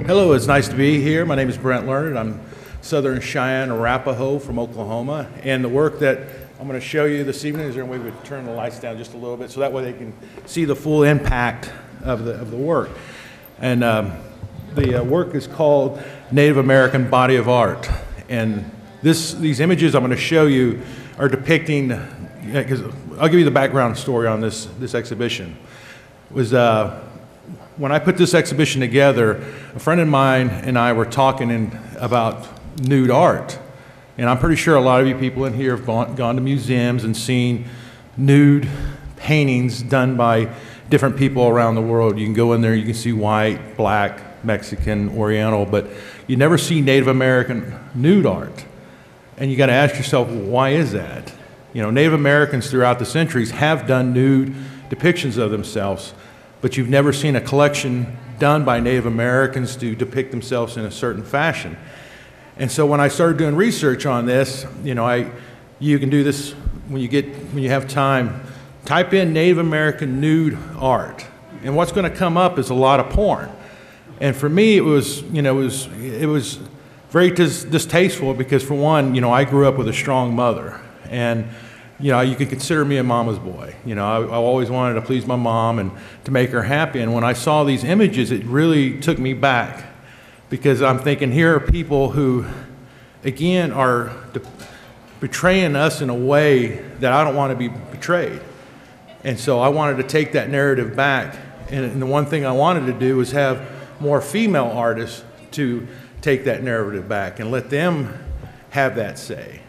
Hello, it's nice to be here. My name is Brent Learned. I'm Southern Cheyenne Arapaho from Oklahoma. And the work that I'm going to show you this evening, is there a way we would turn the lights down just a little bit so that way they can see the full impact of the work. And the work is called Native American Body of Art. And these images I'm going to show you are depicting, because I'll give you the background story on this exhibition. It was when I put this exhibition together, a friend of mine and I were talking about nude art. And I'm pretty sure a lot of you people in here have gone to museums and seen nude paintings done by different people around the world. You can go in there, you can see white, black, Mexican, Oriental, but you never see Native American nude art. And you got to ask yourself, why is that? You know, Native Americans throughout the centuries have done nude depictions of themselves, but you've never seen a collection done by Native Americans to depict themselves in a certain fashion. And so when I started doing research on this, you know, you can do this when you have time. Type in Native American nude art, and what's going to come up is a lot of porn. And for me, it was very distasteful because, for one, you know, I grew up with a strong mother, and you know, you could consider me a mama's boy. You know, I always wanted to please my mom and to make her happy. And when I saw these images, it really took me back, because I'm thinking, here are people who, again, are betraying us in a way that I don't want to be betrayed. And so I wanted to take that narrative back. And the one thing I wanted to do was have more female artists to take that narrative back and let them have that say.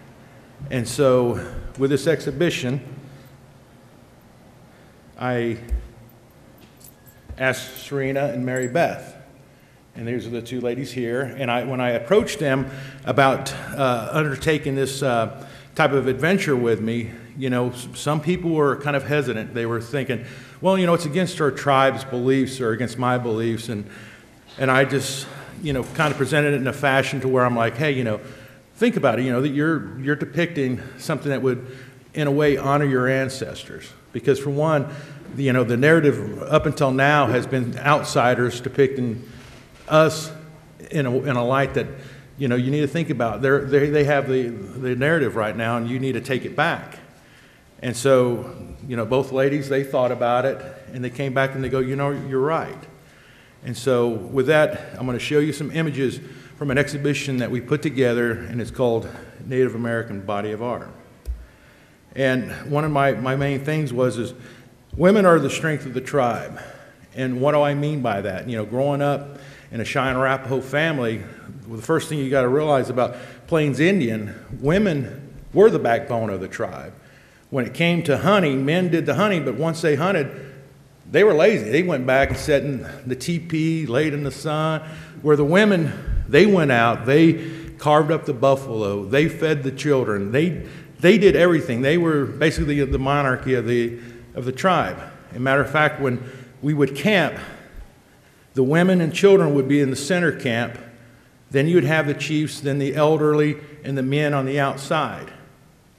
And so with this exhibition, I asked Serena and Mary Beth, and these are the two ladies here, and when I approached them about undertaking this type of adventure with me, you know, some people were kind of hesitant. They were thinking, well, you know, it's against our tribe's beliefs or against my beliefs, and I just, you know, kind of presented it in a fashion to where I'm like, hey, you know, think about it, you know, that you're depicting something that would, in a way, honor your ancestors. Because for one, you know, the narrative up until now has been outsiders depicting us in a light that, you know, you need to think about. They have the narrative right now, and you need to take it back. And so, you know, both ladies, they thought about it, and they came back and they go, you know, you're right. And so with that, I'm going to show you some images from an exhibition that we put together, and it's called Native American Body of Art. And one of my main things is women are the strength of the tribe. And what do I mean by that? You know, growing up in a Cheyenne Arapaho family, well, the first thing you got to realize about Plains Indian, women were the backbone of the tribe. When it came to hunting, men did the hunting, but once they hunted, they were lazy. They went back and sat in the teepee, laid in the sun, where the women, they went out, they carved up the buffalo, they fed the children, they did everything. They were basically the monarchy of the tribe. As a matter of fact, when we would camp, the women and children would be in the center camp, then you'd have the chiefs, then the elderly, and the men on the outside.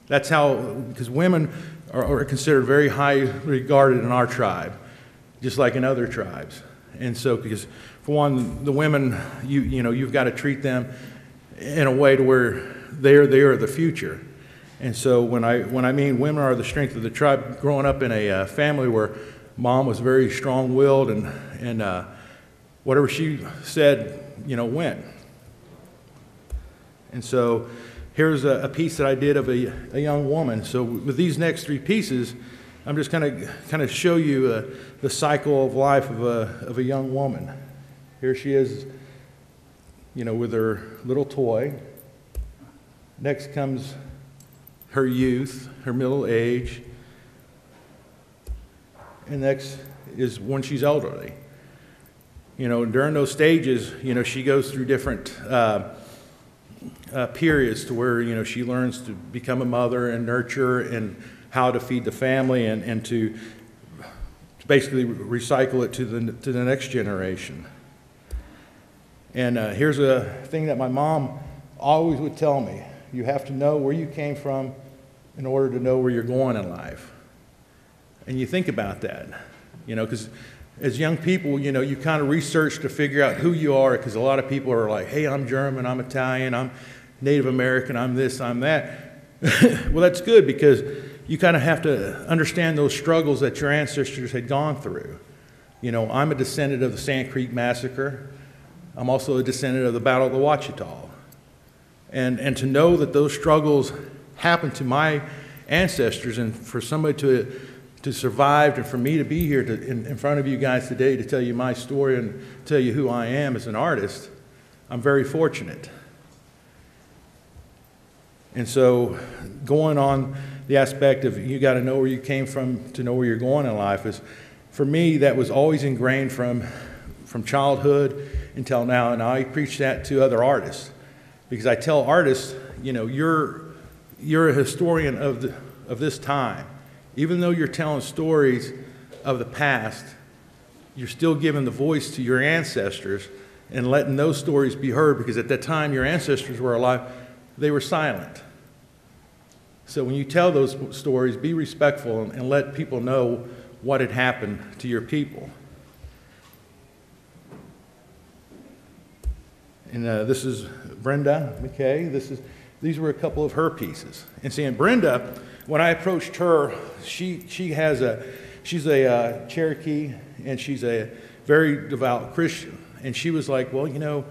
That's how, because women are considered very high regarded in our tribe, just like in other tribes. And so, because for one, the women, you know, you've got to treat them in a way to where they are the future. And so when I mean women are the strength of the tribe, growing up in a family where mom was very strong-willed and whatever she said, you know, went. And so here's a piece that I did of a young woman. So with these next three pieces, I'm just kind of show you the cycle of life of a young woman. Here she is, you know, with her little toy. Next comes her youth, her middle age. And next is when she's elderly. You know, during those stages, you know, she goes through different periods to where, you know, she learns to become a mother and nurture and how to feed the family and to basically recycle it to the next generation. And here's a thing that my mom always would tell me. You have to know where you came from in order to know where you're going in life. And you think about that, you know, because as young people, you know, you kind of research to figure out who you are, because a lot of people are like, hey, I'm German, I'm Italian, I'm Native American, I'm this, I'm that. Well, that's good, because you kind of have to understand those struggles that your ancestors had gone through. You know, I'm a descendant of the Sand Creek Massacre. I'm also a descendant of the Battle of the Ouachita. And to know that those struggles happened to my ancestors, and for somebody to survive, and for me to be here in front of you guys today to tell you my story and tell you who I am as an artist, I'm very fortunate. And so going on the aspect of you got to know where you came from to know where you're going in life is, for me, that was always ingrained from childhood until now, and I preach that to other artists, because I tell artists, you know, you're a historian of this time. Even though you're telling stories of the past, you're still giving the voice to your ancestors and letting those stories be heard, because at that time your ancestors were alive, they were silent. So when you tell those stories, be respectful and let people know what had happened to your people. And this is Brenda Mackay. These were a couple of her pieces. And seeing Brenda, when I approached her, she's a Cherokee, and she's a very devout Christian. And she was like, well, you know,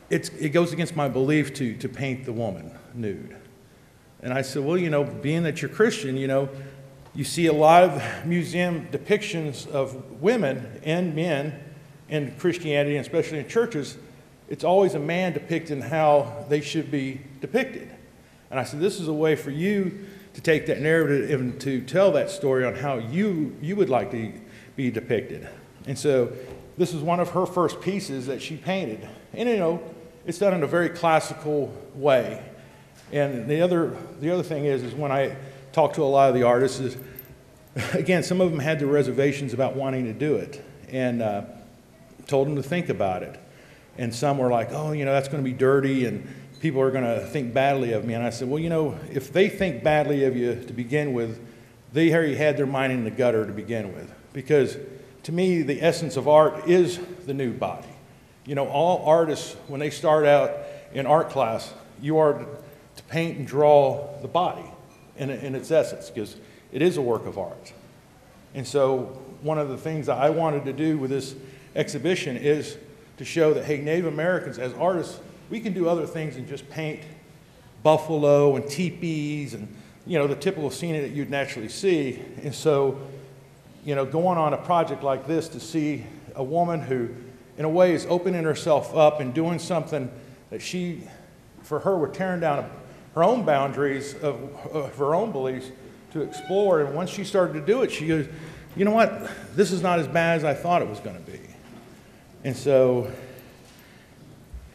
it goes against my belief to paint the woman nude. And I said, well, you know, being that you're Christian, you know, you see a lot of museum depictions of women and men in Christianity, and especially in churches. It's always a man depicting how they should be depicted. And I said, this is a way for you to take that narrative and to tell that story on how you would like to be depicted. And so this is one of her first pieces that she painted. And, you know, it's done in a very classical way. And the other thing is when I talk to a lot of the artists is, again, some of them had their reservations about wanting to do it, and told them to think about it. And some were like, oh, you know, that's going to be dirty, and people are going to think badly of me. And I said, well, you know, if they think badly of you to begin with, they already had their mind in the gutter to begin with. Because to me, the essence of art is the nude body. You know, all artists, when they start out in art class, you are to paint and draw the body in its essence, because it is a work of art. And so one of the things that I wanted to do with this exhibition is to show that, hey, Native Americans as artists, we can do other things than just paint buffalo and teepees and, you know, the typical scene that you'd naturally see. And so, you know, going on a project like this to see a woman who, in a way, is opening herself up and doing something that she, for her, were tearing down her own boundaries of her own beliefs to explore. And once she started to do it, she goes, you know what, this is not as bad as I thought it was going to be. And so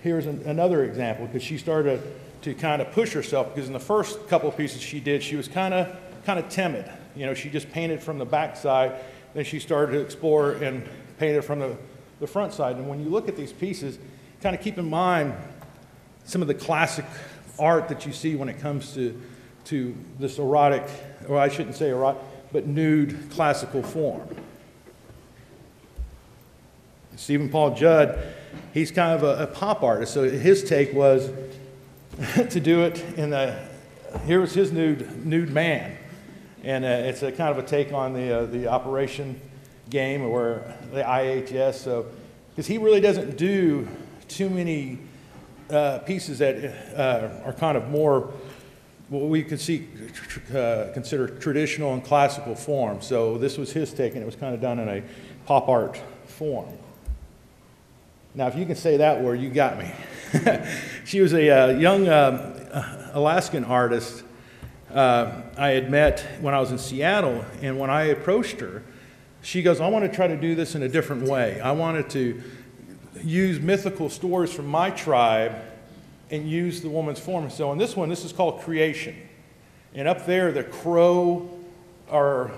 here's another example, because she started to kind of push herself, because in the first couple of pieces she did, she was kind of timid. You know, she just painted from the back side, then she started to explore and painted from the front side. And when you look at these pieces, kind of keep in mind some of the classic art that you see when it comes to this erotic, or I shouldn't say erotic, but nude classical form. Stephen Paul Judd, he's kind of a pop artist, so his take was to do it here was his nude man. And it's a kind of a take on the Operation game, or the IHS, so, because he really doesn't do too many pieces that are kind of more what we could consider traditional and classical form. So this was his take, and it was kind of done in a pop art form. Now, if you can say that word, you got me. She was a young Alaskan artist I had met when I was in Seattle, and when I approached her, she goes, I want to try to do this in a different way. I wanted to use mythical stories from my tribe and use the woman's form. So in this one, this is called Creation. And up there, the crow are,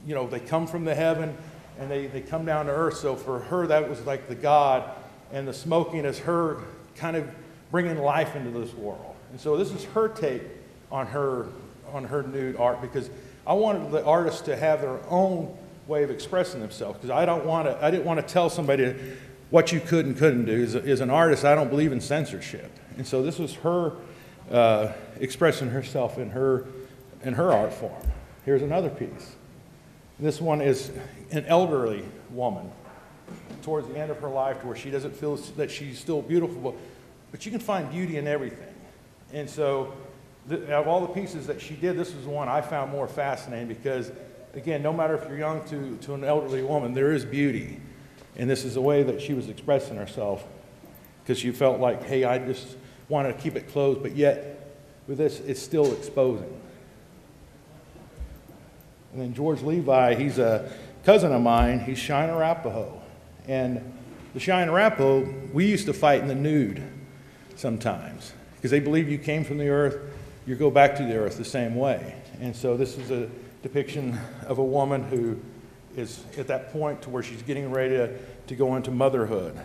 you know, they come from the heaven and they come down to earth. So for her, that was like the god, and the smoking is her kind of bringing life into this world. And so this is her take on her nude art, because I wanted the artists to have their own way of expressing themselves, because I didn't want to tell somebody what you could and couldn't do. As an artist, I don't believe in censorship. And so this was her expressing herself in her art form. Here's another piece. This one is an elderly woman towards the end of her life, to where she doesn't feel that she's still beautiful, but you can find beauty in everything. And so of all the pieces that she did, this was the one I found more fascinating, because again, no matter if you're young to an elderly woman, there is beauty. And this is the way that she was expressing herself, because she felt like, hey, I just want to keep it closed, but yet with this, it's still exposing. And then George Levi, he's a cousin of mine. He's Cheyenne Arapaho. And the Cheyenne Arapaho, we used to fight in the nude sometimes, because they believe you came from the earth, you go back to the earth the same way. And so this is a depiction of a woman who is at that point to where she's getting ready to go into motherhood.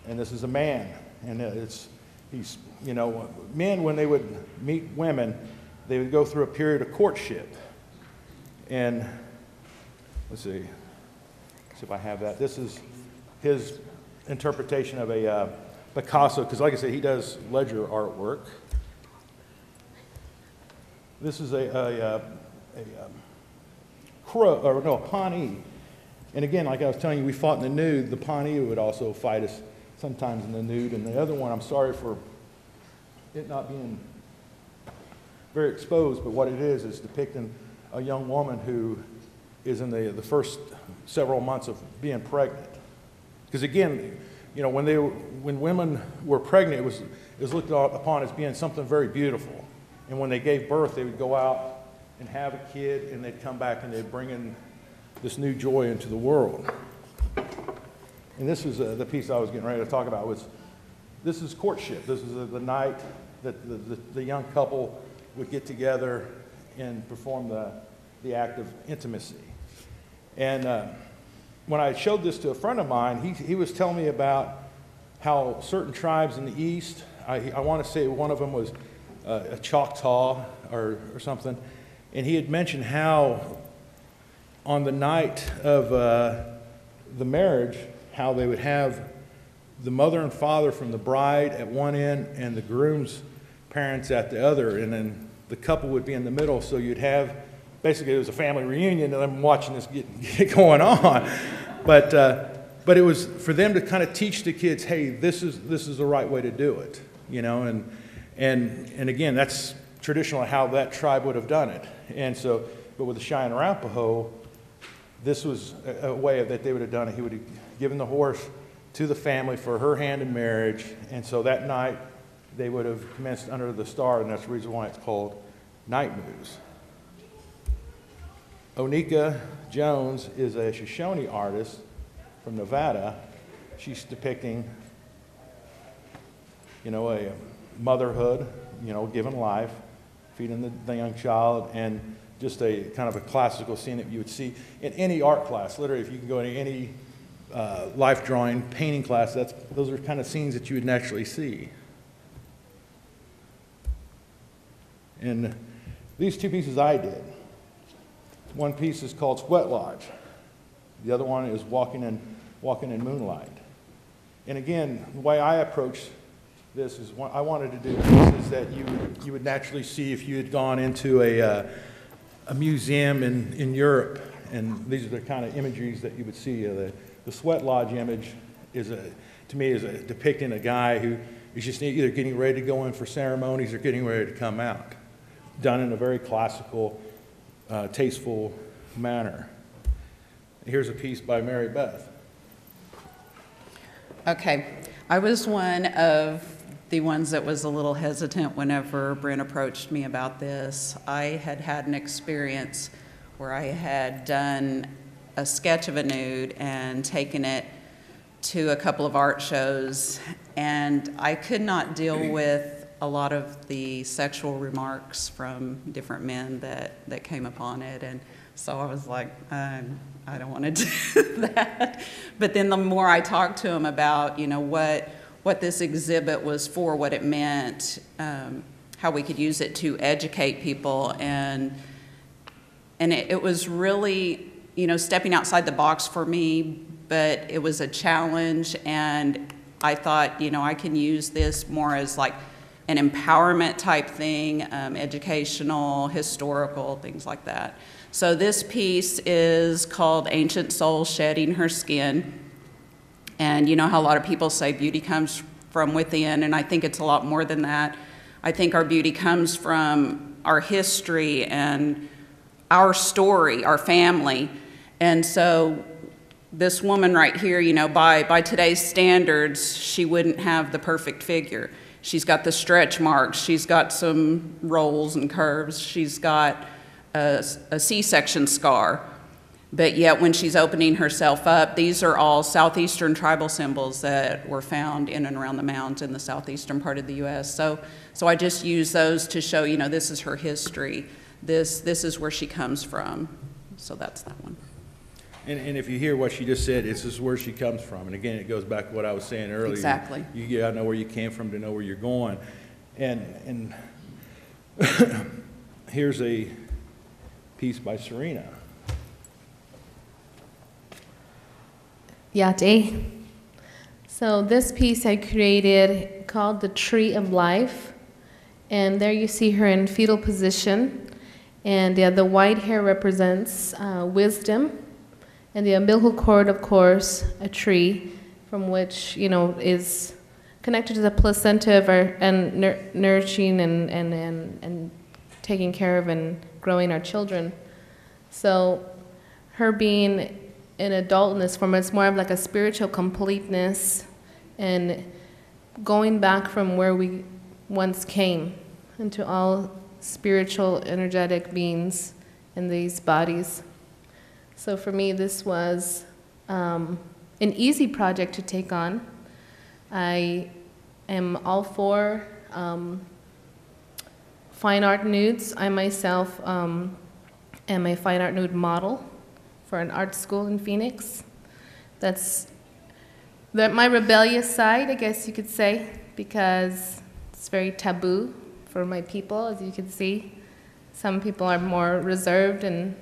And this is a man, and he's, you know, men, when they would meet women, they would go through a period of courtship. And let's see if I have that. This is his interpretation of a Picasso, because like I said, he does ledger artwork. This is a Pawnee. And again, like I was telling you, we fought in the nude. The Pawnee would also fight us sometimes in the nude. And the other one, I'm sorry for it not being very exposed, but what it is depicting a young woman who is in the first several months of being pregnant. Because again, you know, when women were pregnant, it was looked upon as being something very beautiful. And when they gave birth, they would go out and have a kid, and they'd come back and they'd bring in this new joy into the world. And this is the piece I was getting ready to talk about. This is courtship. This is the night that the young couple would get together and perform the act of intimacy. And when I showed this to a friend of mine, he was telling me about how certain tribes in the East, I want to say one of them was a Choctaw or something, and he had mentioned how on the night of the marriage, how they would have the mother and father from the bride at one end and the groom's parents at the other, and then the couple would be in the middle, so you'd have, basically it was a family reunion, and I'm watching this get going on. But it was for them to kind of teach the kids, hey, this is the right way to do it, you know, and again, that's traditionally how that tribe would have done it. And so, but with the Cheyenne Arapaho, this was a way that they would have done it. He would have given the horse to the family for her hand in marriage, and so that night they would have commenced under the star, and that's the reason why it's called Night Moves. Onika Jones is a Shoshone artist from Nevada. She's depicting, you know, a motherhood, you know, given life, feeding the young child, and just a kind of a classical scene that you would see in any art class. Literally, if you can go into any life drawing, painting class, those are kind of scenes that you would naturally see. And these two pieces I did. One piece is called Sweat Lodge. The other one is Walking in Moonlight. And again, the way I approached this is what I wanted to do pieces that you would naturally see if you had gone into a museum in Europe. And these are the kind of imageries that you would see. The Sweat Lodge image is to me depicting a guy who is just either getting ready to go in for ceremonies or getting ready to come out, done in a very classical, tasteful manner. Here's a piece by Mary Beth. Okay, I was one of the ones that was a little hesitant whenever Brent approached me about this. I had an experience where I had done a sketch of a nude and taken it to a couple of art shows, and I could not deal with a lot of the sexual remarks from different men that came upon it, and so I was like, I don't want to do that. But then the more I talked to him about, you know, what this exhibit was for, what it meant, how we could use it to educate people, and And it was really, you know, stepping outside the box for me, but it was a challenge, and I thought, you know, I can use this more as like an empowerment type thing, educational, historical, things like that. So this piece is called Ancient Soul Shedding Her Skin. And you know how a lot of people say beauty comes from within, and I think it's a lot more than that. I think our beauty comes from our history and our story, our family. And so this woman right here, you know, by today's standards, she wouldn't have the perfect figure. She's got the stretch marks, she's got some rolls and curves, she's got a C-section scar. But yet when she's opening herself up, these are all southeastern tribal symbols that were found in and around the mounds in the southeastern part of the U.S. So I just use those to show, you know, this is her history. This is where she comes from. So that's that one. And if you hear what she just said, this is where she comes from. And again, it goes back to what I was saying earlier. Exactly. You gotta know where you came from to know where you're going. And here's a piece by Serena. Yate. So this piece I created called The Tree of Life. And there you see her in fetal position. And the white hair represents wisdom. And the umbilical cord, of course, a tree from which, you know, is connected to the placenta of our, and nourishing and taking care of and growing our children. So her being an adult in this form, it's more of like a spiritual completeness and going back from where we once came into all spiritual, energetic beings in these bodies. So for me, this was an easy project to take on. I am all for fine art nudes. I myself am a fine art nude model for an art school in Phoenix. That's my rebellious side, I guess you could say, because it's very taboo for my people, as you can see. Some people are more reserved, and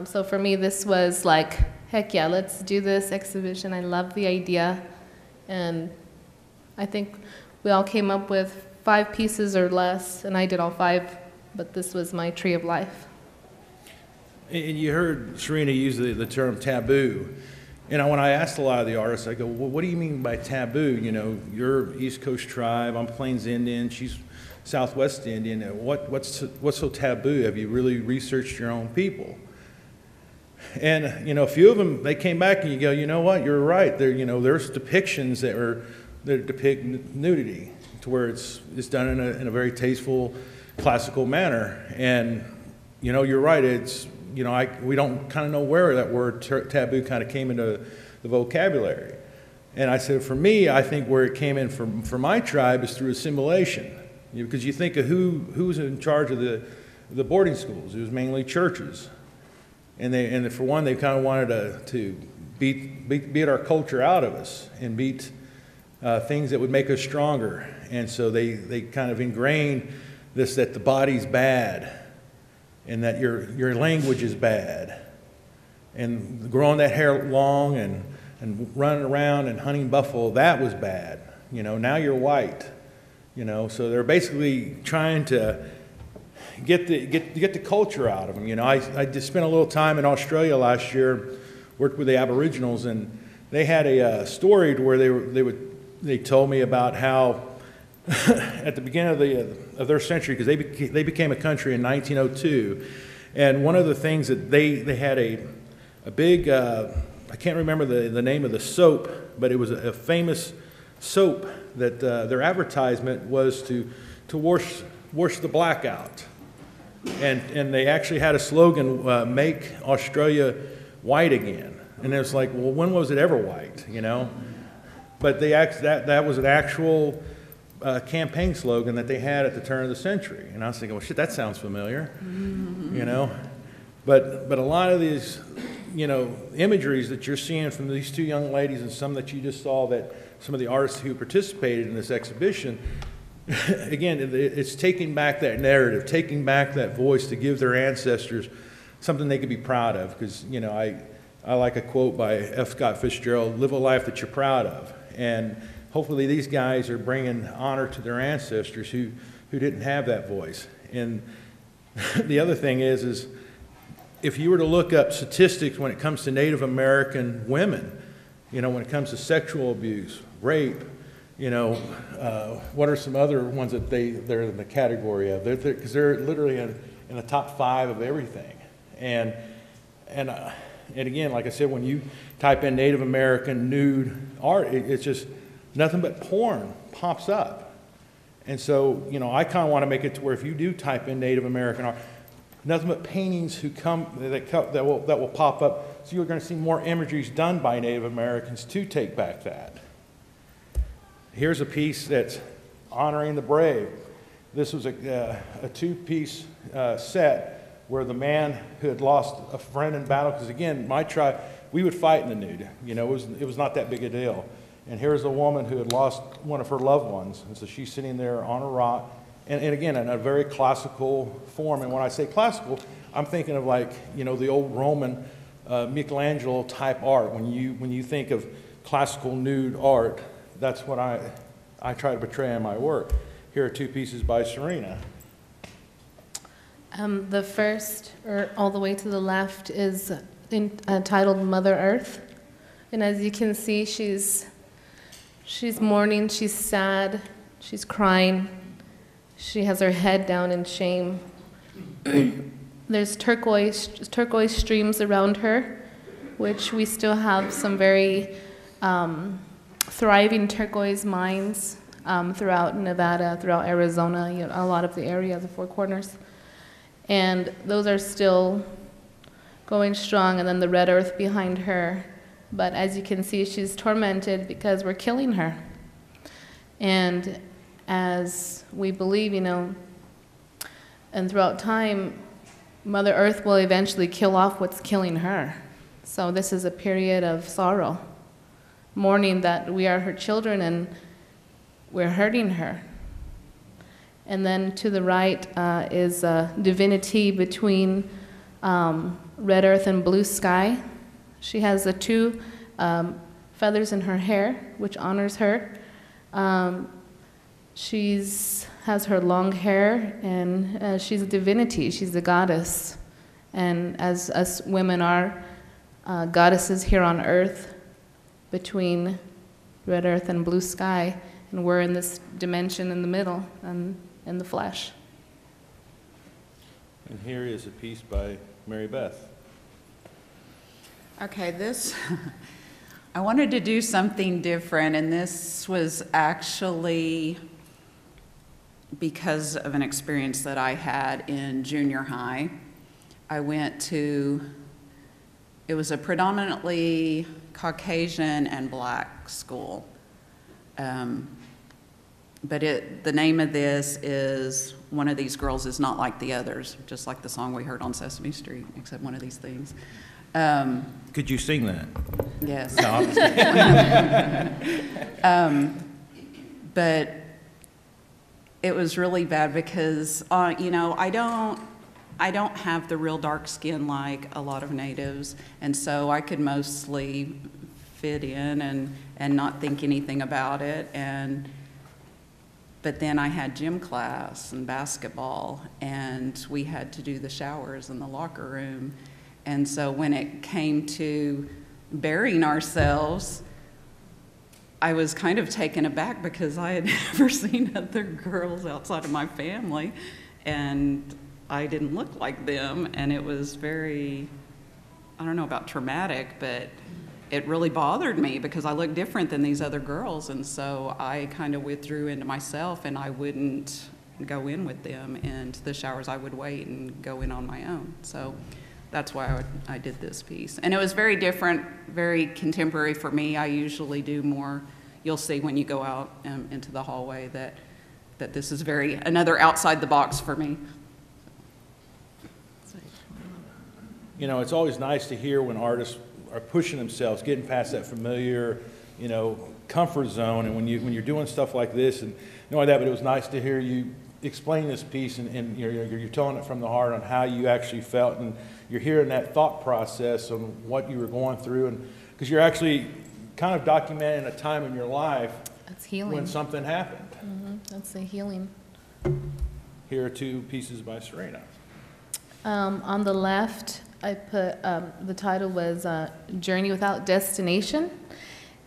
so for me, this was like, heck yeah, let's do this exhibition. I love the idea, and I think we all came up with 5 pieces or less, and I did all 5, but this was my tree of life. And you heard Serena use the term taboo. And when I asked a lot of the artists, I go, well, what do you mean by taboo? You know, you're East Coast tribe, I'm Plains Indian, she's Southwest Indian. What's so taboo? Have you really researched your own people? And, you know, a few of them, they came back and you go, you know what, you're right. There, you know, there's depictions that depict nudity to where it's done in a very tasteful, classical manner. And, you know, you're right. It's, you know, we don't kind of know where that word taboo kind of came into the vocabulary. And I said, for me, I think where it came in for my tribe is through assimilation. You know, because you think of who's in charge of the boarding schools. It was mainly churches. And for one, they kind of wanted to beat our culture out of us and beat things that would make us stronger. And so they kind of ingrained this, that the body's bad and that your language is bad. And growing that hair long and running around and hunting buffalo, that was bad. You know, now you're white. You know, so they're basically trying to get the culture out of them. You know, I just spent a little time in Australia last year, worked with the Aboriginals, and they had a story where they told me about how at the beginning of their century, because they became a country in 1902, and one of the things that they had a big I can't remember the name of the soap, but it was a famous soap that their advertisement was to wash the black out. And they actually had a slogan, make Australia white again. And it was like, well, when was it ever white, you know? But that was an actual campaign slogan that they had at the turn of the century. And I was thinking, well, shit, that sounds familiar, you know? But a lot of these, you know, imageries that you're seeing from these 2 young ladies and some that you just saw, that some of the artists who participated in this exhibition, again, it's taking back that narrative, taking back that voice to give their ancestors something they could be proud of. Because, you know, I like a quote by F. Scott Fitzgerald, live a life that you're proud of. And hopefully these guys are bringing honor to their ancestors who didn't have that voice. And the other thing is if you were to look up statistics when it comes to Native American women, you know, when it comes to sexual abuse, rape, you know, what are some other ones that they're in the category of? Because they're literally in the top 5 of everything. And again, like I said, when you type in Native American nude art, it's just nothing but porn pops up. And so, you know, I kind of want to make it to where if you do type in Native American art, nothing but paintings that will pop up. So you're going to see more imageries done by Native Americans to take back that. Here's a piece that's honoring the brave. This was a 2-piece set where the man who had lost a friend in battle, because again, my tribe, we would fight in the nude. You know, it was not that big a deal. And here's a woman who had lost one of her loved ones. And so she's sitting there on a rock. And again, in a very classical form. And when I say classical, I'm thinking of like, you know, the old Roman Michelangelo type art. When you think of classical nude art, that's what I try to portray in my work. Here are 2 pieces by Serena. The first, or all the way to the left, is entitled Mother Earth. And as you can see, she's mourning, she's sad, she's crying. She has her head down in shame. There's turquoise streams around her, which we still have some very thriving turquoise mines throughout Nevada, throughout Arizona, you know, a lot of the area, the Four Corners. And those are still going strong, and then the red earth behind her. But as you can see, she's tormented because we're killing her. And as we believe, you know, and throughout time, Mother Earth will eventually kill off what's killing her. So this is a period of sorrow, mourning that we are her children and we're hurting her. And then to the right is Divinity between red earth and blue sky. She has the 2 feathers in her hair, which honors her. She has her long hair, and she's a divinity. She's a goddess. And as us women are goddesses here on earth, between red earth and blue sky, and we're in this dimension in the middle, and in the flesh. And here is a piece by Mary Beth. Okay, I wanted to do something different, and this was actually because of an experience that I had in junior high. I went to, it was a predominantly Caucasian and black school. But the name of this is One of These Girls Is Not Like the Others, just like the song we heard on Sesame Street, except one of these things. Could you sing that? Yes. No, but it was really bad because, you know, I don't have the real dark skin like a lot of natives, and so I could mostly fit in and not think anything about it. But then I had gym class and basketball, and we had to do the showers in the locker room. And so when it came to burying ourselves, I was kind of taken aback because I had never seen other girls outside of my family, and I didn't look like them. And it was very, I don't know about traumatic, but it really bothered me because I looked different than these other girls. And so I kind of withdrew into myself, and I wouldn't go in with them. And the showers, I would wait and go in on my own. So that's why I did this piece. And it was very different, very contemporary for me. I usually do more, you'll see when you go out into the hallway that this is another outside the box for me. You know, it's always nice to hear when artists are pushing themselves, getting past that familiar, you know, comfort zone. And when you're doing stuff like this and like that, but it was nice to hear you explain this piece, and you're telling it from the heart on how you actually felt, and you're hearing that thought process on what you were going through, and because you're actually kind of documenting a time in your life That's healing. when something happened. That's the healing. Here are two pieces by Serena. On the left, I put, the title was Journey Without Destination.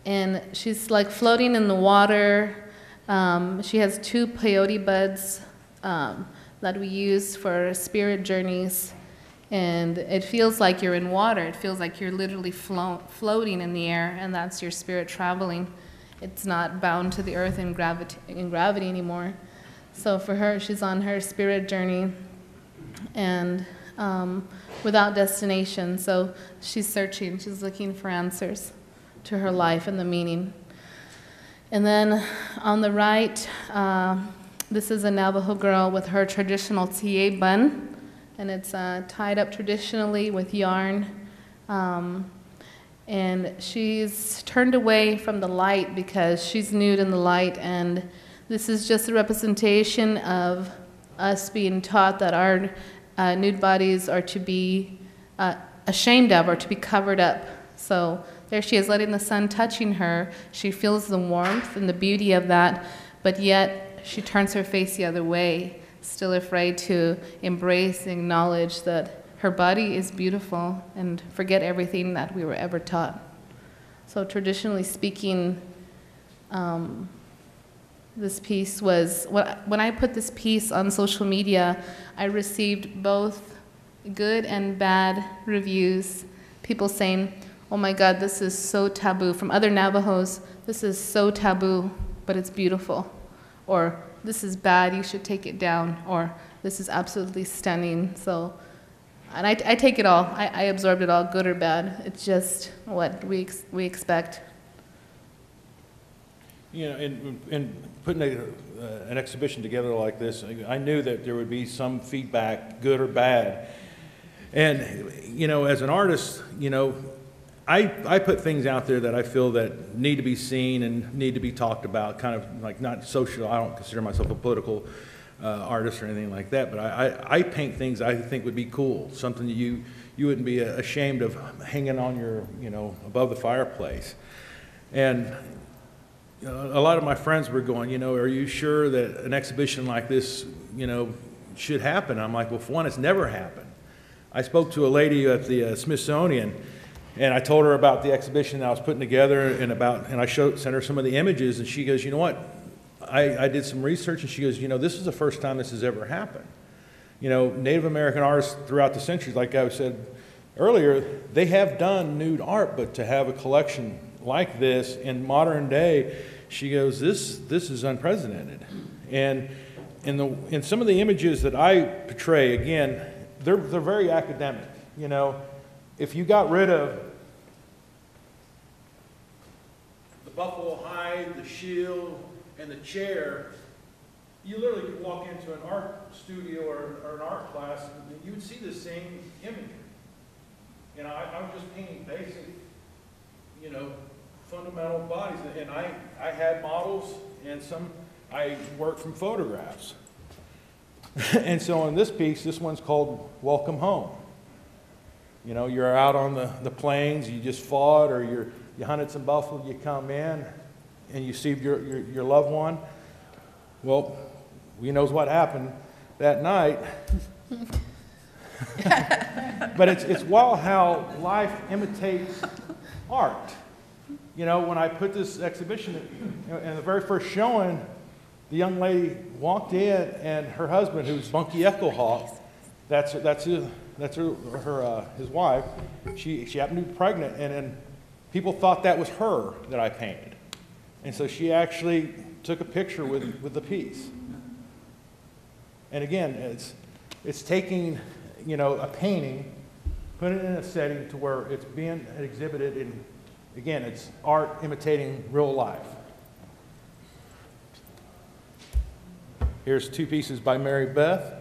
And she's like floating in the water. She has 2 peyote buds that we use for spirit journeys. And it feels like you're in water. It feels like you're literally floating in the air, and that's your spirit traveling. It's not bound to the earth in gravity anymore. So for her, she's on her spirit journey and without destination. So she's searching. She's looking for answers to her life and the meaning. And then on the right, this is a Navajo girl with her traditional TA bun. And it's tied up traditionally with yarn. And she's turned away from the light because she's nude in the light. And this is just a representation of us being taught that our nude bodies are to be ashamed of or to be covered up. So there she is, letting the sun touching her. She feels the warmth and the beauty of that, but yet she turns her face the other way, still afraid to embrace and acknowledge that her body is beautiful and forget everything that we were ever taught. So traditionally speaking, this piece was, when I put this piece on social media, I received both good and bad reviews. People saying, oh my God, this is so taboo. From other Navajos, this is so taboo, but it's beautiful. Or this is bad, you should take it down. Or this is absolutely stunning. So, and I take it all. I absorbed it all, good or bad. It's just what we expect. You know, in putting an exhibition together like this, I knew that there would be some feedback, good or bad. And, you know, as an artist, you know, I put things out there that I feel that need to be seen and need to be talked about, kind of like not social. I don't consider myself a political artist or anything like that, but I paint things I think would be cool, something that you wouldn't be ashamed of hanging on your, you know, above the fireplace. And a lot of my friends were going, you know, are you sure that an exhibition like this, you know, should happen? I'm like, well, for one, it's never happened. I spoke to a lady at the Smithsonian, and I told her about the exhibition that I was putting together, and I sent her some of the images, and she goes, you know what? I did some research, and she goes, you know, this is the first time this has ever happened. You know, Native American artists throughout the centuries, like I said earlier, they have done nude art, but to have a collection like this in modern day, she goes, this is unprecedented. And in some of the images that I portray, again, they're very academic. You know, if you got rid of the buffalo hide, the shield, and the chair, you literally could walk into an art studio or an art class and you would see the same imagery. You know, I was just painting basic, you know, fundamental bodies, and I had models, and I worked from photographs. And so on this piece, this one's called Welcome Home. You know, you're out on the plains, you just fought, or you hunted some buffalo, you come in, and you see your loved one. Well, we knows what happened that night. But it's wild how life imitates art. You know, when I put this exhibition, in the very first showing, the young lady walked in, and her husband, who's Bunky Echohawk, that's his wife. She happened to be pregnant, and then people thought that was her that I painted, and so she actually took a picture with the piece. And again, it's taking, you know, a painting, putting it in a setting to where it's being exhibited in. Again, it's art imitating real life. Here's two pieces by Mary Beth.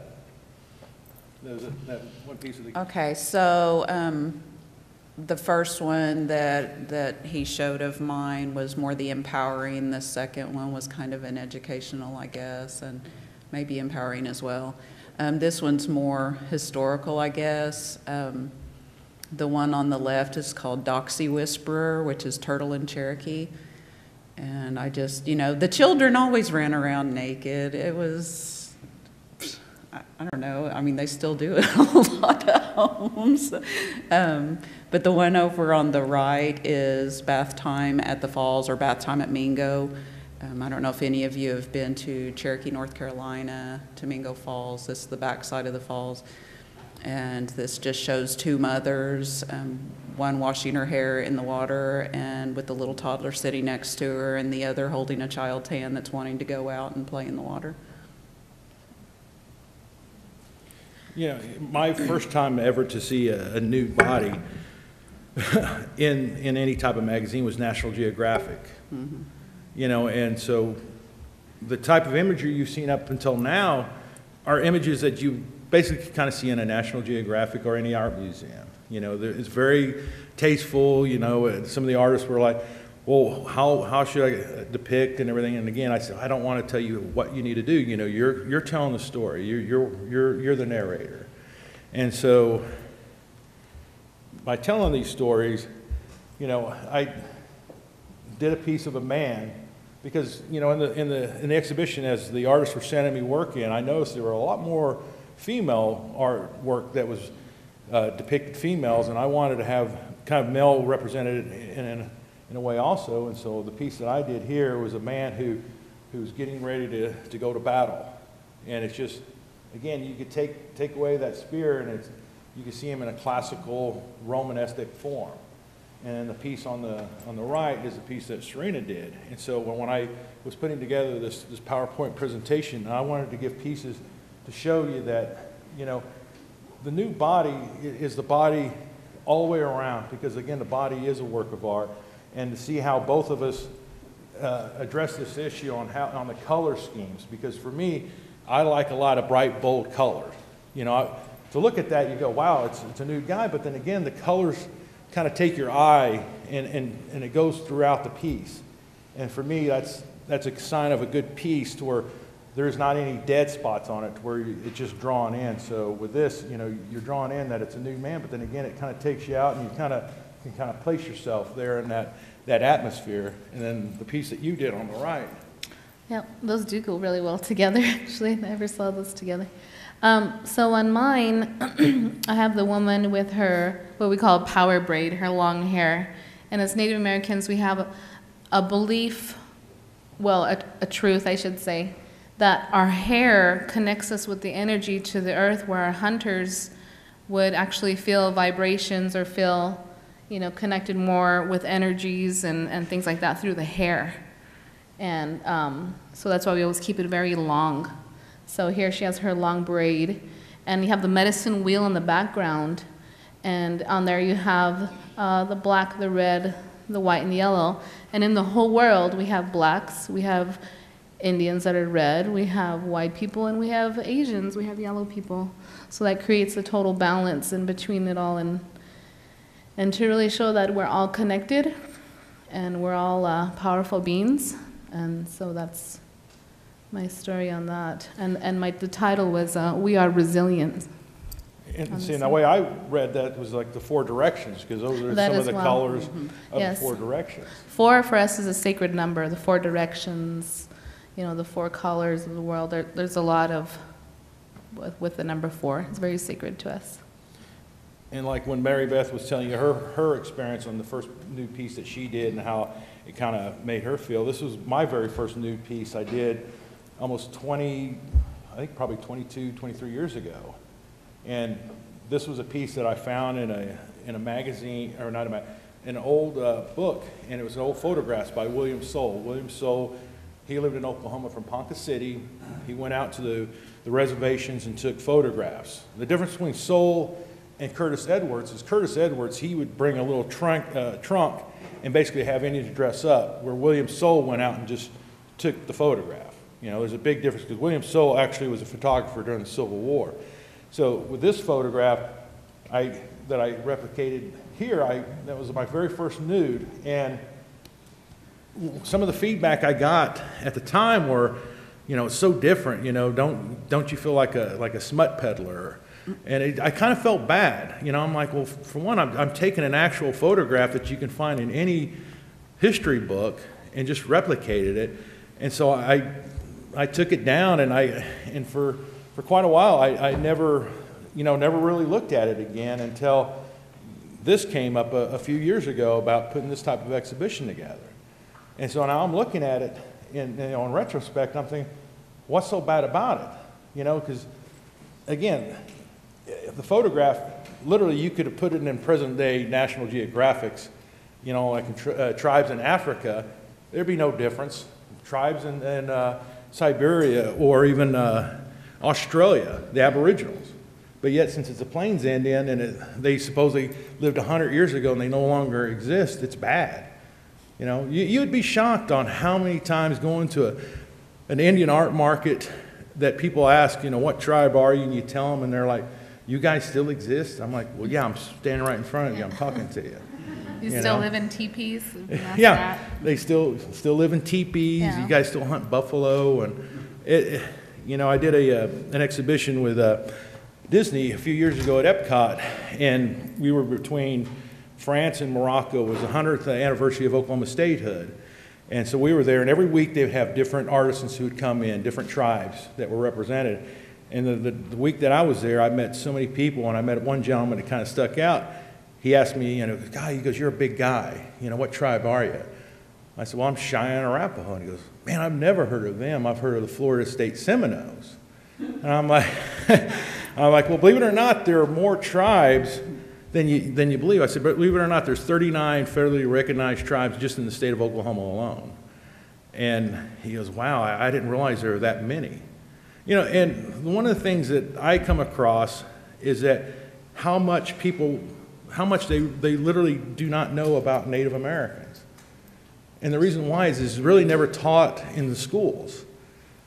That one piece of the... Okay, so the first one that he showed of mine was more the empowering. The second one was kind of an educational, I guess. And may be empowering as well. This one's more historical, I guess. The one on the left is called Doxy Whisperer, which is turtle in Cherokee. And I just, the children always ran around naked. It was, I don't know, I mean, they still do it in a lot of homes. But the one over on the right is Bath Time at the Falls, or Bath Time at Mingo. I don't know if any of you have been to Cherokee, North Carolina, to Mingo Falls. This is the backside of the falls. And this just shows two mothers, one washing her hair in the water and with the little toddler sitting next to her, and the other holding a child's hand that's wanting to go out and play in the water. My first time ever to see a nude body in any type of magazine was National Geographic. Mm-hmm. And so the type of imagery you've seen up until now are images that you basically kind of see in a National Geographic or any art museum. It's very tasteful. Some of the artists were like, well, how should I depict and everything? And again, I said, I don't want to tell you what you need to do. You're telling the story. You're the narrator. And so by telling these stories, I did a piece of a man, because in the exhibition, as the artists were sending me work in, I noticed there were a lot more female artwork that was depicted females, and I wanted to have kind of male represented in a way also. And so the piece that I did here was a man who's getting ready to go to battle, and it's just, again, you could take away that spear, and you can see him in a classical Romanesque form. And then the piece on the right is the piece that Serena did. And so when I was putting together this PowerPoint presentation, I wanted to give pieces to show you that, the nude body is the body all the way around, because again, the body is a work of art. And to see how both of us address this issue on the color schemes, because for me, I like a lot of bright, bold colors. To look at that, you go, wow, it's a nude guy, but then again, the colors kind of take your eye, and it goes throughout the piece. And for me, that's a sign of a good piece, to where there's not any dead spots on it, to where it's just drawn in. So with this, you're drawn in that it's a nude man, but then again, it kind of takes you out, and you can kind of place yourself there in that atmosphere. And then the piece that you did on the right. Yeah, those do go really well together, actually. I never saw those together. So on mine, I have the woman with her, what we call power braid, her long hair. And as Native Americans, we have a belief, well, a truth, I should say, that our hair connects us with the energy to the earth, where our hunters would actually feel vibrations or feel, connected more with energies and things like that through the hair. And so that's why we always keep it very long. So here she has her long braid, and you have the medicine wheel in the background, and on there you have the black, the red, the white, and the yellow. And in the whole world, we have blacks, we have Indians that are red, we have white people, and we have Asians, we have yellow people. So that creates a total balance in between it all, and to really show that we're all connected, and we're all powerful beings. And so that's my story on that. And the title was We Are Resilient. And see, the way I read that was like the 4 directions, because those are some of the colors of the 4 directions. 4 for us is a sacred number, the 4 directions, the 4 colors of the world. There's a lot of, with the number 4. It's very sacred to us. And like when Mary Beth was telling you her experience on the first nude piece that she did, and how it kind of made her feel, this was my very first nude piece I did almost 20, I think probably 22, 23 years ago. And this was a piece that I found in a magazine, or not an old book, and it was an old photographs by William Soule. William Soule, he lived in Oklahoma from Ponca City. He went out to the reservations and took photographs. The difference between Soule and Curtis Edwards is Curtis Edwards, he would bring a little trunk and basically have Indians dress up, where William Soule went out and just took the photograph. There's a big difference, because William Soule actually was a photographer during the Civil War. So with this photograph that I replicated here, that was my very first nude. And some of the feedback I got at the time were You know, it's so different, you know, don't you feel like a smut peddler? And I kind of felt bad. You know, I'm like, well, for one, I'm taking an actual photograph that you can find in any history book and just replicated it. And so I took it down, and for quite a while, I never really looked at it again until this came up a few years ago about putting this type of exhibition together. And so now I'm looking at it in retrospect, I'm thinking, what's so bad about it? You know, because again, the photograph, literally you could have put it in present day National Geographics, you know, like in tribes in Africa, there'd be no difference. Tribes in Siberia or even Australia, the Aboriginals. But yet, since it's a Plains Indian and they supposedly lived 100 years ago and they no longer exist, it's bad. You know, you'd be shocked on how many times going to an Indian art market that people ask, you know, what tribe are you? And you tell them, and they're like, you guys still exist? I'm like, well, yeah, I'm standing right in front of you. I'm talking to you. You still live in teepees? Yeah, they still live in teepees. Yeah. You guys still hunt buffalo, and you know, I did an exhibition with Disney a few years ago at Epcot, and we were between France and Morocco. It was the 100th anniversary of Oklahoma statehood, and so we were there. And every week they would have different artisans who would come in, different tribes that were represented. And the week that I was there, I met so many people, and I met one gentleman that kind of stuck out. He asked me, you know, he goes, you're a big guy. You know, what tribe are you? I said, well, I'm Cheyenne Arapaho. And he goes, man, I've never heard of them. I've heard of the Florida State Seminoles. And I'm like, well, believe it or not, there are more tribes than you believe. I said, but believe it or not, there's 39 federally recognized tribes just in the state of Oklahoma alone. And he goes, wow, I didn't realize there were that many. You know, and one of the things that I come across is that how much they literally do not know about Native Americans. And the reason why is it's really never taught in the schools.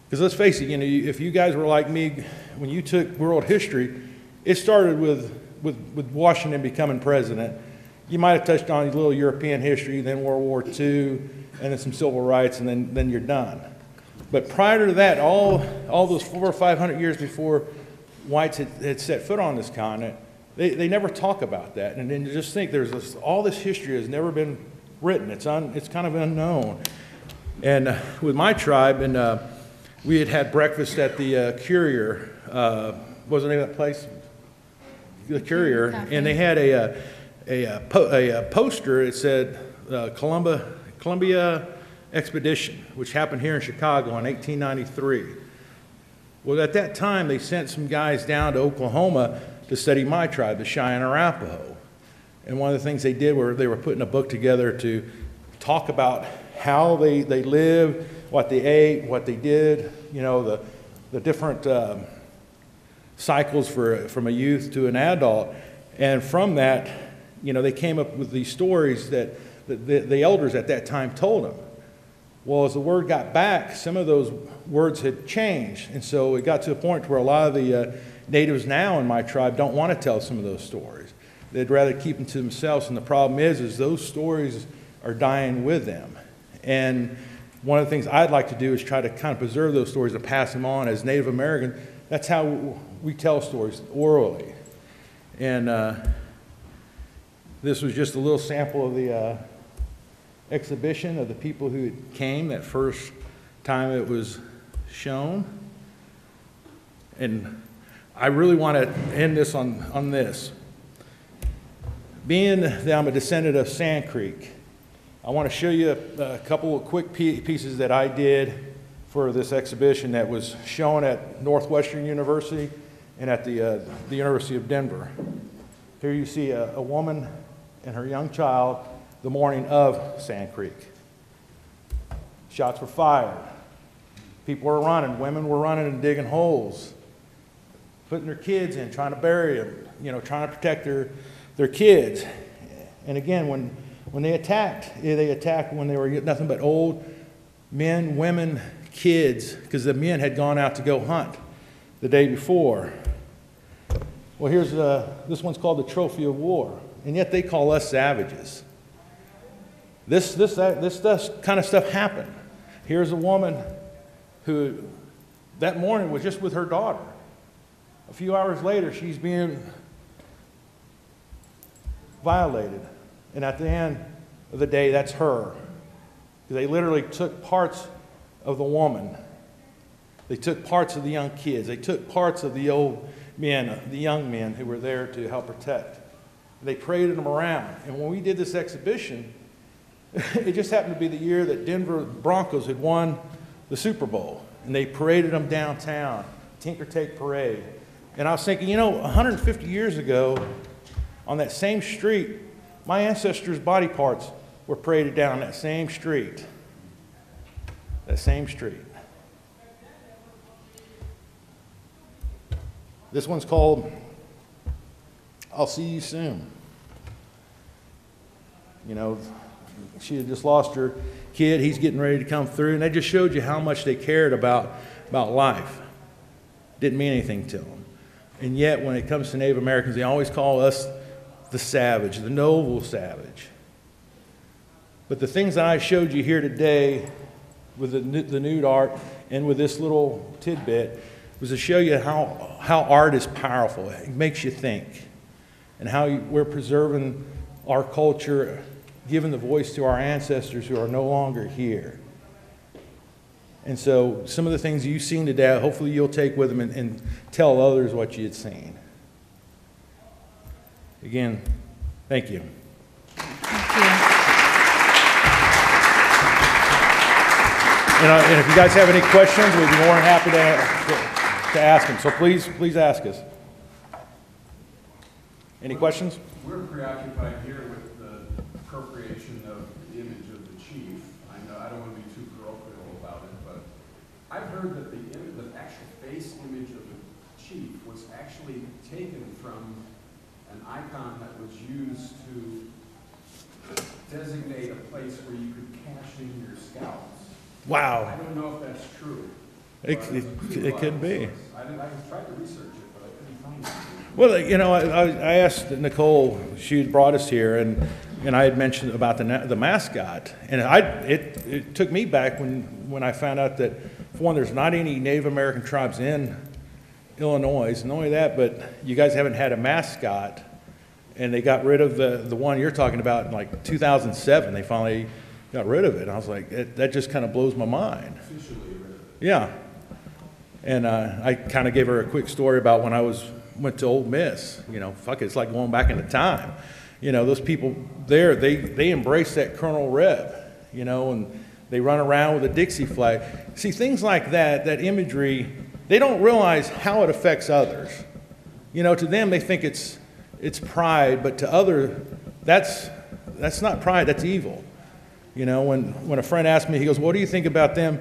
Because let's face it, you know, if you guys were like me, when you took world history, it started with Washington becoming president. You might have touched on a little European history, then World War II, and then some civil rights, and then you're done. But prior to that, all those 400 or 500 years before whites had set foot on this continent, they never talk about that. And then you just think all this history has never been written. It's kind of unknown. And with my tribe, and we had breakfast at the Courier. What was the name of that place? The Courier. And they had a poster. It said Columbia Expedition, which happened here in Chicago in 1893. Well, at that time, they sent some guys down to Oklahoma to study my tribe, the Cheyenne Arapaho. And one of the things they did were they were putting a book together to talk about how they lived, what they ate, what they did, you know, the different cycles from a youth to an adult. And from that, you know, they came up with these stories that the elders at that time told them. Well, as the word got back, some of those words had changed. And so it got to a point where a lot of the natives now in my tribe don't want to tell some of those stories. They'd rather keep them to themselves. And the problem is those stories are dying with them. And one of the things I'd like to do is try to kind of preserve those stories and pass them on as Native American. That's how we tell stories, orally. And this was just a little sample of the exhibition of the people who came that first time it was shown. And I really want to end this on this. Being that I'm a descendant of Sand Creek, I want to show you a couple of quick pieces that I did for this exhibition that was shown at Northwestern University and at the University of Denver. Here you see a woman and her young child the morning of Sand Creek. Shots were fired. People were running. Women were running and digging holes, putting their kids in, trying to bury them, you know, trying to protect their kids. And again, when they attacked when they were nothing but old men, women, kids, because the men had gone out to go hunt the day before. Well, here's this one's called the Trophy of War, and yet they call us savages. This kind of stuff happened. Here's a woman who that morning was just with her daughter. A few hours later, she's being violated. And at the end of the day, that's her. They literally took parts of the woman. They took parts of the young kids. They took parts of the old men, the young men who were there to help protect. They paraded them around. And when we did this exhibition, it just happened to be the year that Denver Broncos had won the Super Bowl. And they paraded them downtown, Tinker Take Parade. And I was thinking, you know, 150 years ago, on that same street, my ancestors' body parts were paraded down that same street. That same street. This one's called I'll See You Soon. You know, she had just lost her kid. He's getting ready to come through. And they just showed you how much they cared about life. Didn't mean anything to them. And yet, when it comes to Native Americans, they always call us the savage, the noble savage. But the things that I showed you here today with the nude art and with this little tidbit was to show you how art is powerful. It makes you think. And how we're preserving our culture, giving the voice to our ancestors who are no longer here. And so some of the things you've seen today, hopefully you'll take with them and tell others what you had seen. Again, thank you. Thank you. And if you guys have any questions, we'd be more than happy to ask them. So please ask us. Any questions? We're preoccupied here with the appropriation of the image of the chief. I know I don't want to be too parochial about it, but I've heard that the actual face image of the chief was actually taken from an icon that was used to designate a place where you could cash in your scalps. Wow. I don't know if that's true. It could be. I tried to research it, but I couldn't find it. Well, you know, I asked Nicole, she had brought us here, and I had mentioned about the mascot. And it took me back when I found out that, for one, there's not any Native American tribes in Illinois. And not only that, but you guys haven't had a mascot. And they got rid of the one you're talking about in like 2007. They finally got rid of it. And I was like, that just kind of blows my mind. Officially rid of it. Yeah. And I kind of gave her a quick story about when I went to Ole Miss. You know, fuck it, it's like going back into time. You know, those people there, they embrace that Colonel Reb, you know, and they run around with a Dixie flag. See, things like that imagery, they don't realize how it affects others. You know, to them, they think it's pride, but to others, that's not pride, that's evil. You know, when a friend asked me, he goes, what do you think about them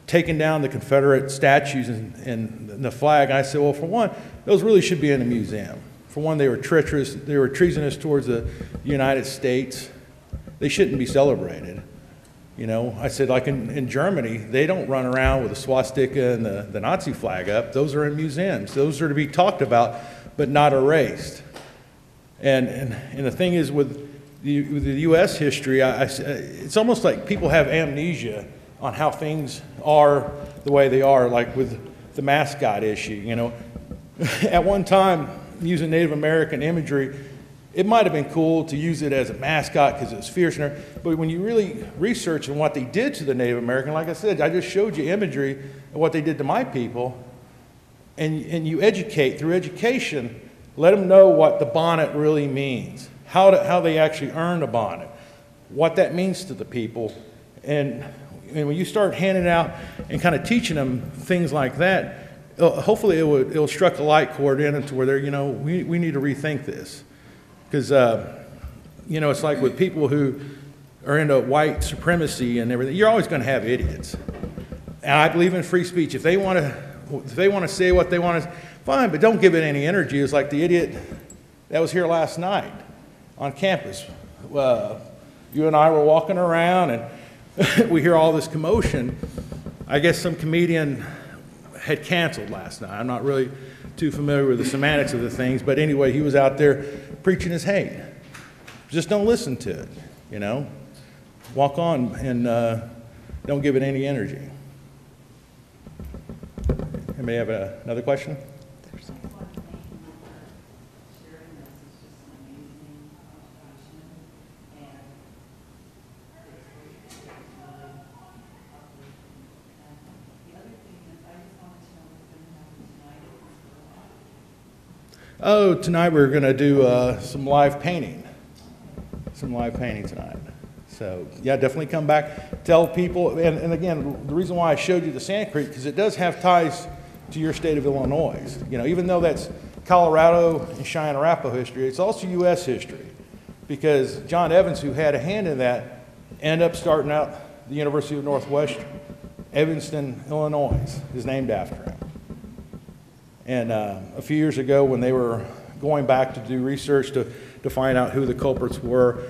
taking down the Confederate statues and the flag? I said, well, for one, those really should be in a museum. For one, they were treacherous, they were treasonous towards the United States. They shouldn't be celebrated. You know, I said, like in Germany, they don't run around with a swastika and the Nazi flag up. Those are in museums. Those are to be talked about, but not erased. And the thing is, with the U.S. history, it's almost like people have amnesia on how things are the way they are, like with the mascot issue, you know. At one time, using Native American imagery, it might have been cool to use it as a mascot because it's fierce and everything, but when you really research on what they did to the Native American, like I said, I just showed you imagery of what they did to my people, and you educate, through education, let them know what the bonnet really means, how they actually earn a bonnet, what that means to the people. And when you start handing out and kind of teaching them things like that, hopefully it'll struck a light chord in into where they're, you know, we need to rethink this. Because, you know, it's like with people who are into white supremacy and everything, you're always going to have idiots. And I believe in free speech. If they want to say what they want to, fine, but don't give it any energy. It's like the idiot that was here last night on campus. You and I were walking around and we hear all this commotion. I guess some comedian had canceled last night. I'm not really too familiar with the semantics of the things, but anyway, he was out there preaching his hate. Just don't listen to it, you know. Walk on and don't give it any energy. Anybody have another question? Oh, tonight we're going to do some live painting. Some live painting tonight. So, yeah, definitely come back. Tell people, and again, the reason why I showed you the Sand Creek, because it does have ties to your state of Illinois. You know, even though that's Colorado and Cheyenne Arapaho history, it's also U.S. history. Because John Evans, who had a hand in that, ended up starting out the University of Northwestern. Evanston, Illinois is named after him. And a few years ago, when they were going back to do research to find out who the culprits were,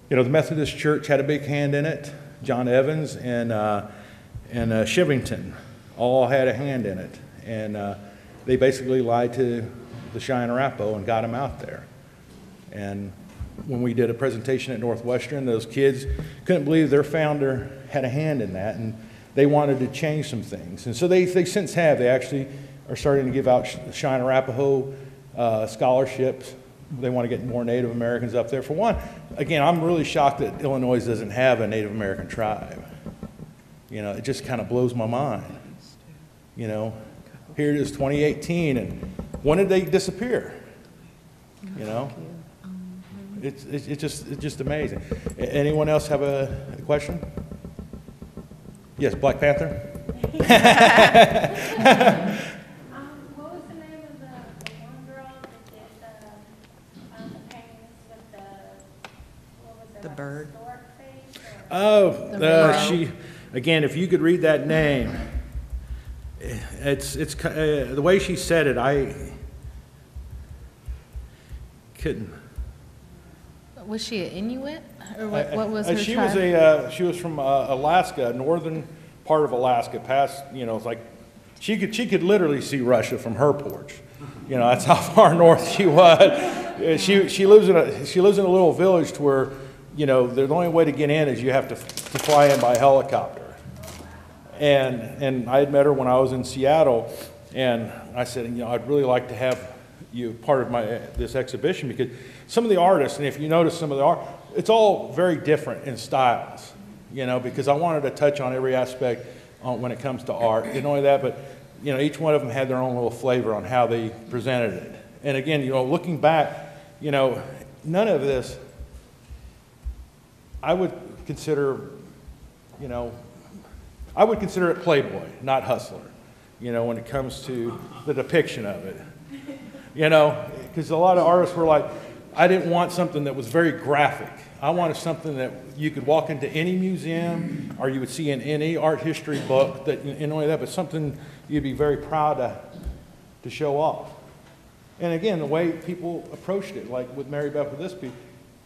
you know, the Methodist Church had a big hand in it. John Evans and Shivington all had a hand in it. And they basically lied to the Cheyenne Arapaho and got them out there. And when we did a presentation at Northwestern, those kids couldn't believe their founder had a hand in that, and they wanted to change some things. And so they since have. They actually are starting to give out Cheyenne Arapaho scholarships. They want to get more Native Americans up there. For one, again, I'm really shocked that Illinois doesn't have a Native American tribe. You know, it just kind of blows my mind. You know, here it is 2018, and when did they disappear? You know, it's just amazing. Anyone else have a question? Yes, Black Panther? What was the name of the one girl that did the paintings with what was it, The like bird. stork face? Oh, she, again, if you could read that name, it's the way she said it, I couldn't. Was she an Inuit? Or what was her She tribe? was she was from Alaska, northern part of Alaska, past, you know, it's like, she could literally see Russia from her porch. You know, that's how far north she was. She lives in a little village to where, you know, the only way to get in is you have to fly in by helicopter. And I had met her when I was in Seattle, and I said, you know, I'd really like to have you part of this exhibition, because some of the artists, and if you notice some of the art, it's all very different in styles, you know, because I wanted to touch on every aspect when it comes to art. And not only that, but, you know, each one of them had their own little flavor on how they presented it. And again, you know, looking back, you know, none of this, I would consider, you know, I would consider it Playboy, not Hustler, you know, when it comes to the depiction of it. You know, because a lot of artists were like, I didn't want something that was very graphic. I wanted something that you could walk into any museum, or you would see in any art history book, that, and only that, but something you'd be very proud to show off. And again, the way people approached it, like with Mary Beth with this piece,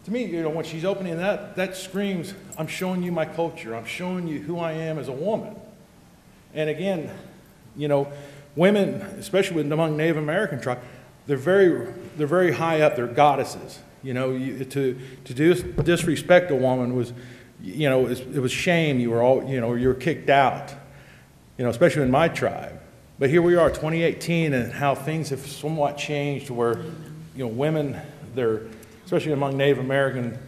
to me, you know, when she's opening that screams, I'm showing you my culture. I'm showing you who I am as a woman. And again, you know, women, especially among Native American tribes, they're very high up. They're goddesses. You know, to disrespect a woman was, you know, it was shame. You were kicked out. You know, especially in my tribe. But here we are, 2018, and how things have somewhat changed, where, you know, women, they're, especially among Native American,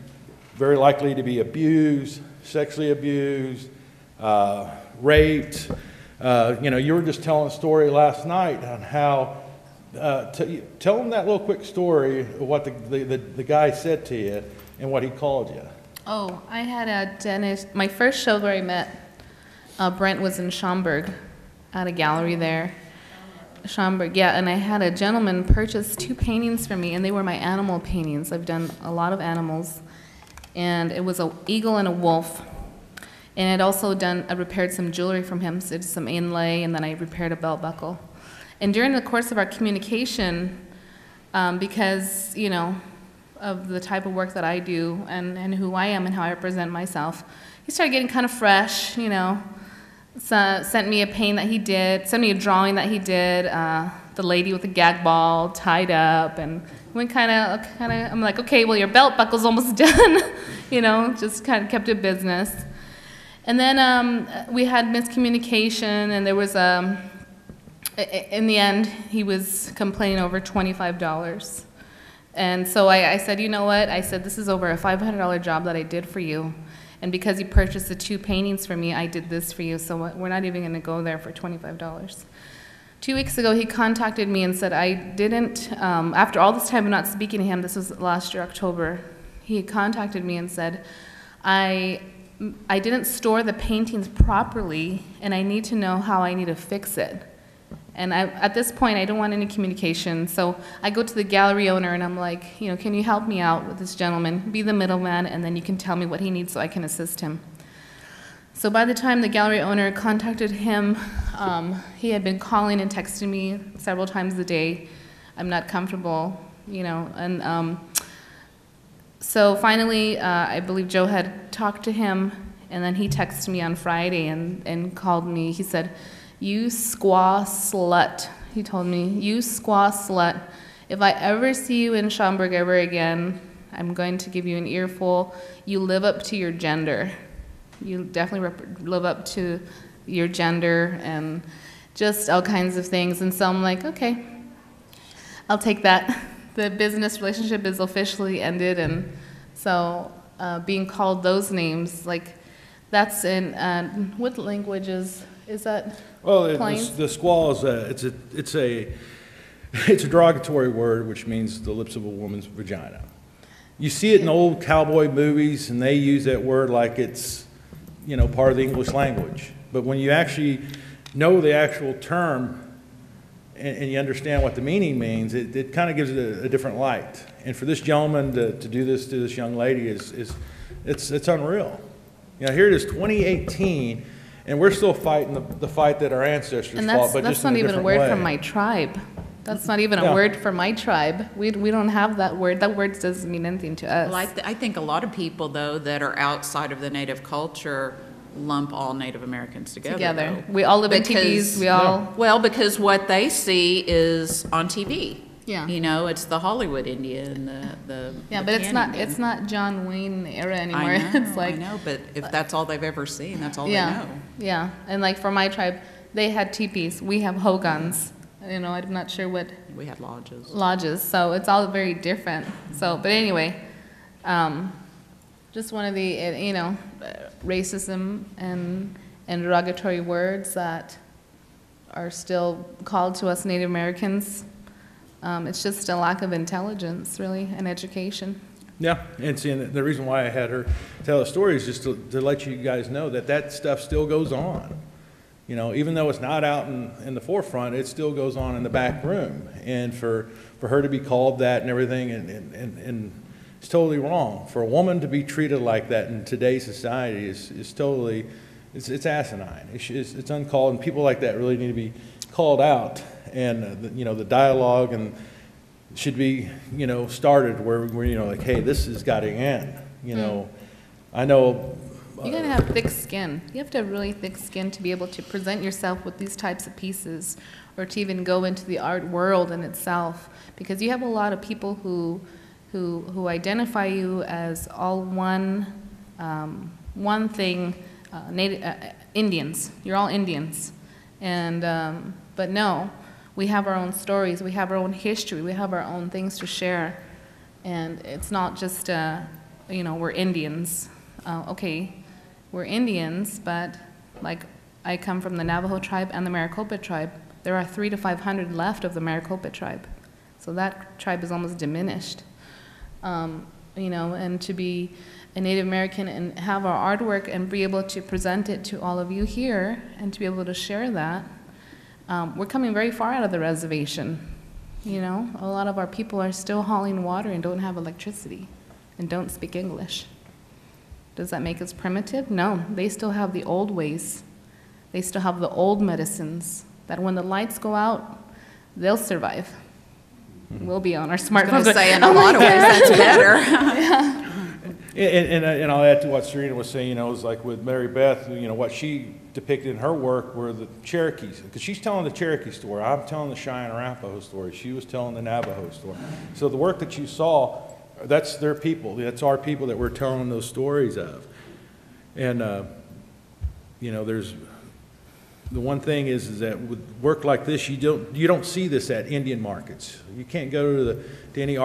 very likely to be abused, sexually abused, raped. You know, you were just telling a story last night on how. Tell them that little quick story of what the guy said to you and what he called you. Oh, I had a dentist. My first show where I met Brent was in Schaumburg, at a gallery there. Schaumburg, yeah, and I had a gentleman purchase 2 paintings for me, and they were my animal paintings. I've done a lot of animals, and it was an eagle and a wolf. And I repaired some jewelry from him, so did some inlay, and then I repaired a belt buckle. And during the course of our communication, because, you know, of the type of work that I do and who I am and how I represent myself, he started getting kind of fresh, you know. Sent me a paint that he did, sent me a drawing that he did, the lady with the gag ball tied up, and went kind of, I'm like, okay, well, your belt buckle's almost done, you know, just kind of kept it business. And then we had miscommunication, and there was In the end, he was complaining over $25. And so I said, you know what? I said, this is over a $500 job that I did for you. And because you purchased the 2 paintings for me, I did this for you. So we're not even going to go there for $25. 2 weeks ago, he contacted me and said, I didn't, after all this time of not speaking to him, this was last year, October, he contacted me and said, I didn't store the paintings properly, and I need to know how I need to fix it. And at this point, I don't want any communication. So I go to the gallery owner and I'm like, you know, can you help me out with this gentleman? Be the middleman, and then you can tell me what he needs so I can assist him. So by the time the gallery owner contacted him, he had been calling and texting me several times a day. I'm not comfortable, you know. And so finally, I believe Joe had talked to him, and then he texted me on Friday and called me. He said, "You squaw slut," he told me, "you squaw slut. If I ever see you in Schaumburg ever again, I'm going to give you an earful. You live up to your gender. You definitely live up to your gender," and just all kinds of things. And so I'm like, okay, I'll take that. The business relationship is officially ended, and so being called those names, like that's in, what languages is that? Well, the squaw is it's a derogatory word, which means the lips of a woman's vagina. You see it in old cowboy movies, and they use that word like it's, you know, part of the English language. But when you actually know the actual term and you understand what the meaning means, it kind of gives it a different light. And for this gentleman to do this to this young lady it's unreal. You know, here it is, 2018. And we're still fighting the fight that our ancestors fought, but just in a different way. And that's not even a word from my tribe. That's not even a word for my tribe. We don't have that word. That word doesn't mean anything to us. Well, I think a lot of people, though, that are outside of the Native culture lump all Native Americans together. We all live in teepees. Well, because what they see is on TV. Yeah. You know, it's the Hollywood Indian, the but it's not John Wayne era anymore. I know, it's like, I know, but if that's all they've ever seen, that's all they know. Yeah, and like for my tribe, they had teepees. We have hogans. You know, I'm not sure what. We had lodges. Lodges, so it's all very different. So, but anyway, just one of the, you know, racism and derogatory words that are still called to us Native Americans. It's just a lack of intelligence, really, and education. Yeah, and see, the reason why I had her tell a story is just to let you guys know that stuff still goes on. You know, even though it's not out in the forefront, it still goes on in the back room. And for her to be called that and everything, and it's totally wrong. For a woman to be treated like that in today's society is totally, it's asinine. It's uncalled, and people like that really need to be called out. And you know, the dialogue and should be, you know, started where you know, like, hey, this has got to end. You know, I know. You gotta have thick skin. You have to have really thick skin to be able to present yourself with these types of pieces, or to even go into the art world in itself, because you have a lot of people who identify you as all one thing, Indians. You're all Indians, and but no. We have our own stories, we have our own history, we have our own things to share. And it's not just, you know, we're Indians. Okay, we're Indians, but like I come from the Navajo tribe and the Maricopa tribe. There are 300 to 500 left of the Maricopa tribe. So that tribe is almost diminished. You know, and to be a Native American and have our artwork and be able to present it to all of you here and to be able to share that. We're coming very far out of the reservation. You know, a lot of our people are still hauling water and don't have electricity and don't speak English. Does that make us primitive? No, they still have the old ways. They still have the old medicines that when the lights go out, they'll survive. We'll be on our smartphones. I was going to say, in a lot of ways, that's better. Yeah. And I'll add to what Serena was saying, you know, it was like with Mary Beth, you know, what she depicted in her work were the Cherokees, because she's telling the Cherokee story. I'm telling the Cheyenne Arapaho story. She was telling the Navajo story. So the work that you saw, that's their people. That's our people that we're telling those stories of. And, you know, there's the one thing is that with work like this, you don't see this at Indian markets. You can't go to any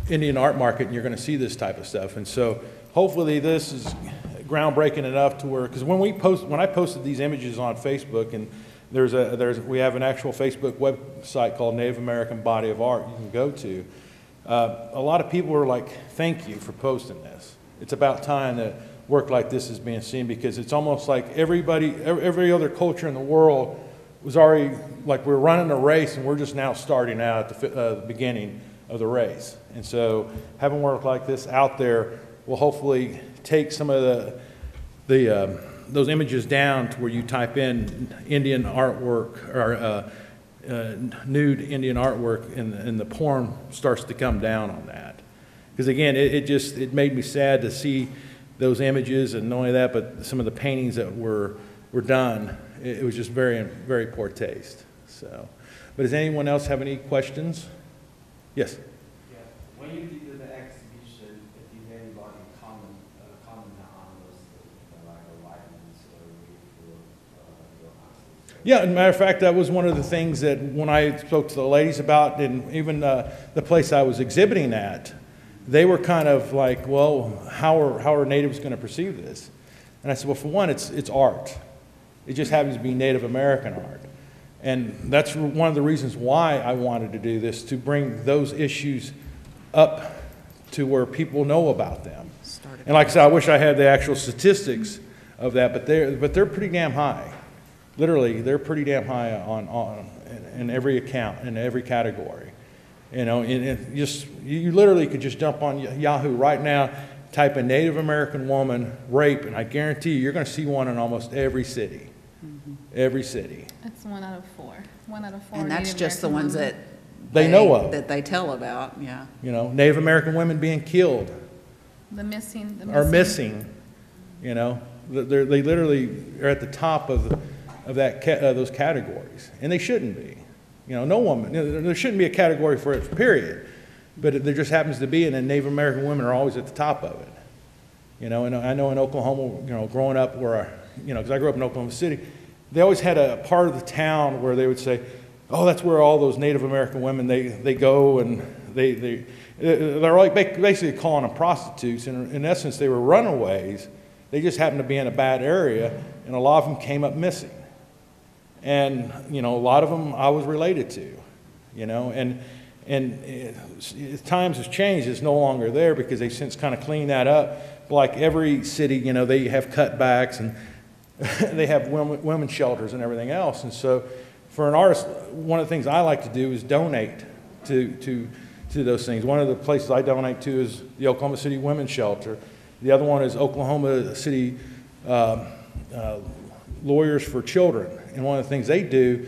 Indian art market and you're going to see this type of stuff. And so hopefully this is groundbreaking enough to where, because when I posted these images on Facebook, and we have an actual Facebook website called Native American Body of Art you can go to. A lot of people were like, "Thank you for posting this. It's about time that work like this is being seen," because it's almost like every other culture in the world was already, like, we're running a race and we're just now starting out at the beginning of the race. And so having work like this out there will hopefully take some of those images down to where you type in Indian artwork or nude Indian artwork, and the porn starts to come down on that. Because again, it made me sad to see those images, and not only that, but some of the paintings that were done. It was just very, very poor taste. So, but does anyone else have any questions? Yes. Yeah. When you did the exhibition, did anybody comment on those like alignments or your answers? Yeah, as a matter of fact, that was one of the things that when I spoke to the ladies about, and even the place I was exhibiting at, they were kind of like, well, how are natives going to perceive this? And I said, well, for one, it's art. It just happens to be Native American art. And that's one of the reasons why I wanted to do this, to bring those issues up to where people know about them. And like I said, I wish I had the actual statistics of that, but they're pretty damn high. Literally, they're pretty damn high in every account, in every category. You know, and you literally could just jump on Yahoo right now, type in Native American woman rape, and I guarantee you're going to see one in almost every city. Mm-hmm. Every city. It's 1 out of 4. 1 out of 4. And that's Native just the American ones women. that They know of. That they tell about, yeah. You know, Native American women being killed. The missing. Missing. You know, they literally are at the top of those categories, and they shouldn't be. You know, no woman. There shouldn't be a category for it, period. But there just happens to be, and then Native American women are always at the top of it. You know, and I know in Oklahoma, you know, growing up because I grew up in Oklahoma City, they always had a part of the town where they would say, oh, that's where all those Native American women, they go, and they're like basically calling them prostitutes. And in essence, they were runaways. They just happened to be in a bad area, and a lot of them came up missing. And, you know, a lot of them I was related to, you know, and times has changed. It's no longer there because they've since kind of cleaned that up. Like every city, you know, they have cutbacks, and they have women's shelters and everything else. And so for an artist, one of the things I like to do is donate to those things. One of the places I donate to is the Oklahoma City Women's Shelter. The other one is Oklahoma City Lawyers for Children. And one of the things they do,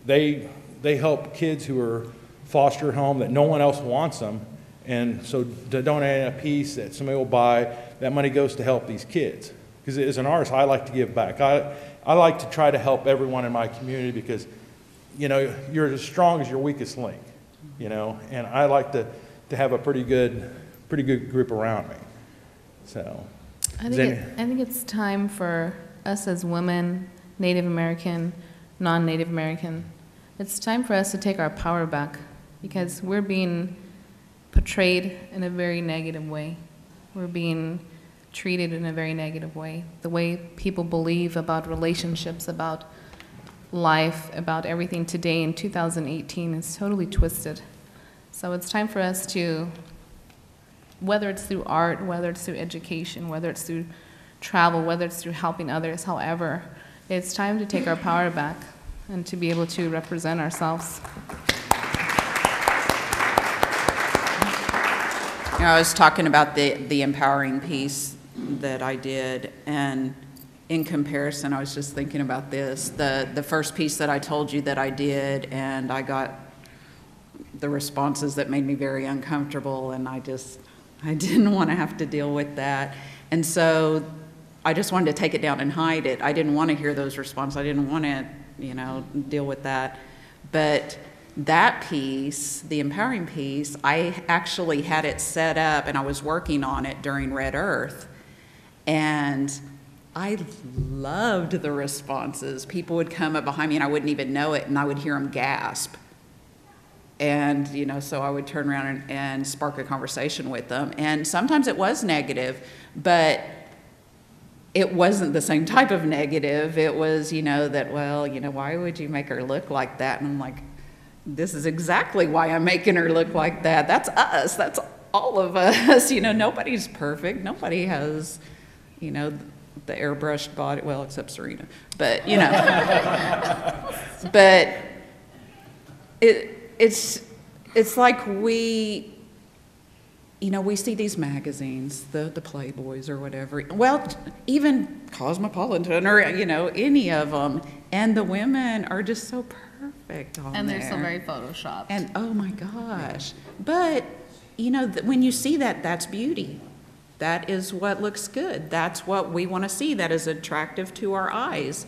they help kids who are foster home that no one else wants them. And so to donate a piece that somebody will buy, that money goes to help these kids. Because as an artist, I like to give back. I like to try to help everyone in my community because, you know, you're as strong as your weakest link, you know. And I like to have a pretty good group around me. So I think it's time for us as women, Native American, non-Native American, it's time for us to take our power back because we're being portrayed in a very negative way. We're being treated in a very negative way. The way people believe about relationships, about life, about everything today in 2018 is totally twisted. So it's time for us to, whether it's through art, whether it's through education, whether it's through travel, whether it's through helping others, however, it's time to take our power back and to be able to represent ourselves. You know, I was talking about the empowering piece that I did, and in comparison, I was just thinking about this. The first piece that I told you that I did, and I got the responses that made me very uncomfortable, and I didn't want to have to deal with that. And so I just wanted to take it down and hide it. I didn't want to hear those responses. I didn't want to, you know, deal with that. But that piece, the empowering piece, I actually had it set up and I was working on it during Red Earth. And I loved the responses. People would come up behind me and I wouldn't even know it, and I would hear them gasp. And, you know, so I would turn around and spark a conversation with them. And sometimes it was negative, but it wasn't the same type of negative. It was, you know, that, well, you know, why would you make her look like that? And I'm like, this is exactly why I'm making her look like that. That's us. That's all of us. You know, nobody's perfect. Nobody has, you know, the airbrushed body. Well, except Serena. But, you know, but it's like we, you know, we see these magazines, the Playboys or whatever, well, even Cosmopolitan or, you know, any of them, and the women are just so perfect on And there. they're so very photoshopped. And oh my gosh. But, you know, when you see that, that's beauty. That is what looks good. That's what we want to see. That is attractive to our eyes.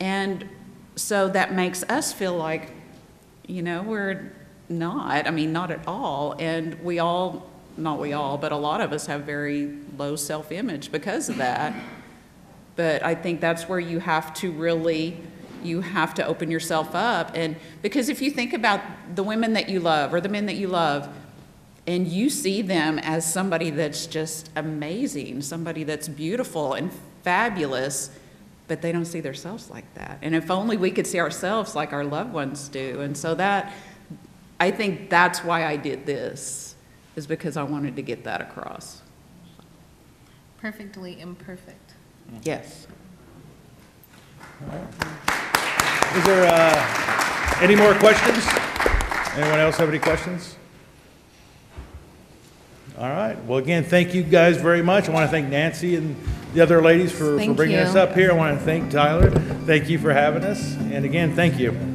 And so that makes us feel like, you know, we're not, I mean, not at all. And we all, not we all, but a lot of us have very low self-image because of that. But I think that's where you have to really, you have to open yourself up. And because if you think about the women that you love or the men that you love, and you see them as somebody that's just amazing, somebody that's beautiful and fabulous, but they don't see themselves like that. And if only we could see ourselves like our loved ones do. And so that, I think that's why I did this, is because I wanted to get that across. Perfectly imperfect. Yes. Is there any more questions? Anyone else have any questions? All right. Well, again, thank you guys very much. I want to thank Nancy and the other ladies for Thank bringing you. us up here. I want to thank Tyler. Thank you for having us. And again, thank you.